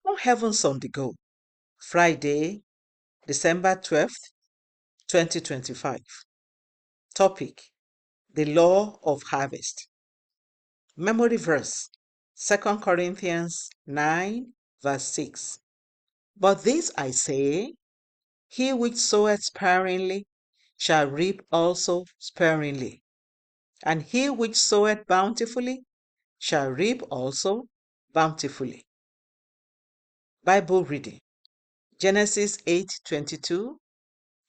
On Heavens on the Go, Friday, December 12th, 2025. Topic: The Law of Harvest. Memory verse: 2 Corinthians 9, verse 6. But this I say, he which soweth sparingly shall reap also sparingly, and he which soweth bountifully shall reap also bountifully. Bible reading: Genesis 8:22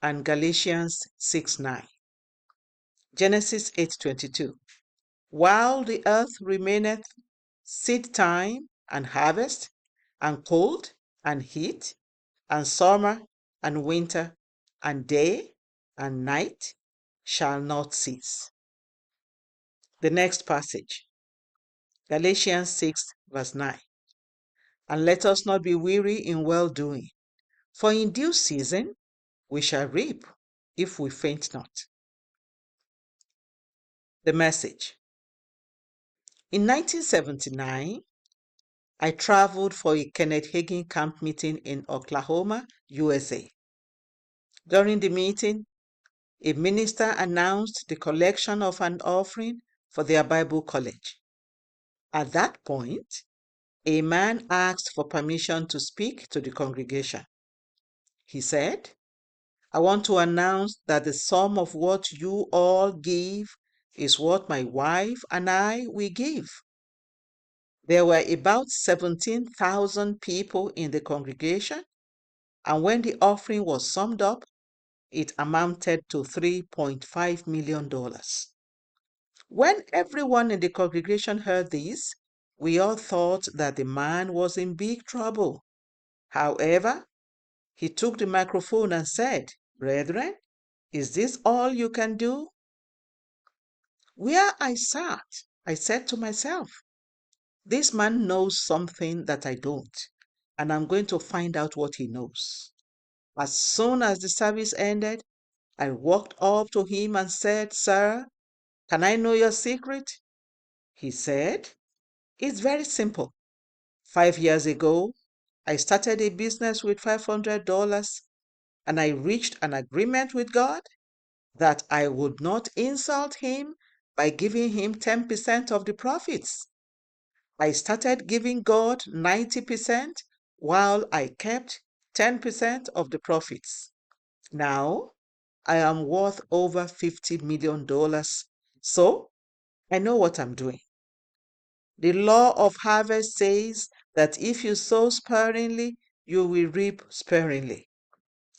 and Galatians 6:9. Genesis 8:22. While the earth remaineth, seed time and harvest, and cold and heat, and summer and winter, and day and night shall not cease. The next passage, Galatians 6, verse 9. And let us not be weary in well doing, for in due season we shall reap if we faint not. The Message. In 1979, I traveled for a Kenneth Hagin camp meeting in Oklahoma, USA. During the meeting, a minister announced the collection of an offering for their Bible college. At that point, a man asked for permission to speak to the congregation. He said, I want to announce that the sum of what you all give is what my wife and I will give. There were about 17,000 people in the congregation, and when the offering was summed up, it amounted to $3.5 million. When everyone in the congregation heard this, we all thought that the man was in big trouble. However, he took the microphone and said, Brethren, is this all you can do? Where I sat, I said to myself, this man knows something that I don't, and I'm going to find out what he knows. As soon as the service ended, I walked up to him and said, Sir, can I know your secret? He said, It's very simple. 5 years ago, I started a business with $500, and I reached an agreement with God that I would not insult him by giving him 10% of the profits. I started giving God 90% while I kept 10% of the profits. Now, I am worth over $50 million, so I know what I'm doing. The law of harvest says that if you sow sparingly, you will reap sparingly.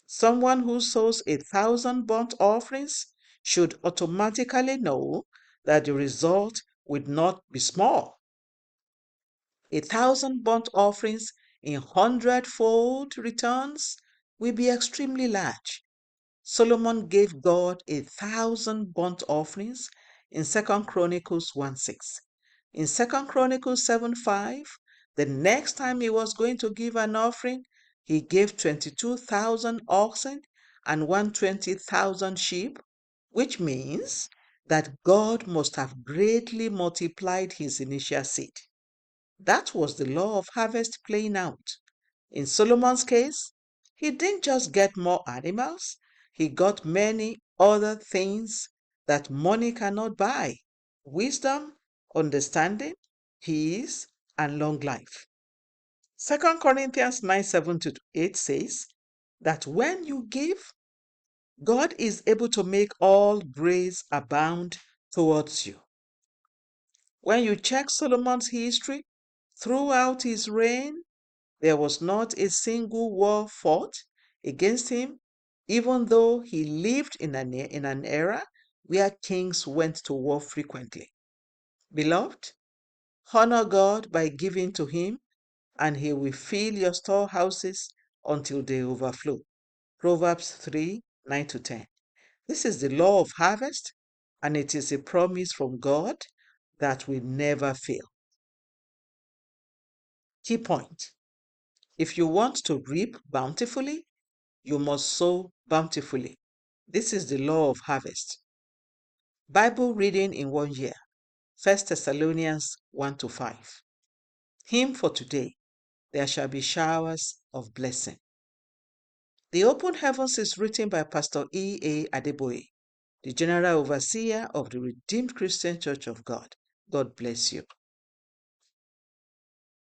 Someone who sows 1,000 burnt offerings should automatically know that the result would not be small. 1,000 burnt offerings in 100-fold returns will be extremely large. Solomon gave God 1,000 burnt offerings in 2 Chronicles 1:6. In 2 Chronicles 7:5, the next time he was going to give an offering, he gave 22,000 oxen and 120,000 sheep, which means that God must have greatly multiplied his initial seed. That was the law of harvest playing out. In Solomon's case, he didn't just get more animals, he got many other things that money cannot buy: wisdom, understanding, peace, and long life. 2 Corinthians 9:7-8 says that when you give, God is able to make all grace abound towards you. When you check Solomon's history, throughout his reign, there was not a single war fought against him, even though he lived in an era where kings went to war frequently. Beloved, honor God by giving to him, and he will fill your storehouses until they overflow. Proverbs 3:9-10. This is the law of harvest, and it is a promise from God that will never fail. Key point: if you want to reap bountifully, you must sow bountifully. This is the law of harvest. Bible reading in 1 year: 1 Thessalonians 1-5. Hymn for today: there shall be showers of blessing. The Open Heavens is written by Pastor E.A. Adeboye, the General Overseer of the Redeemed Christian Church of God. God bless you.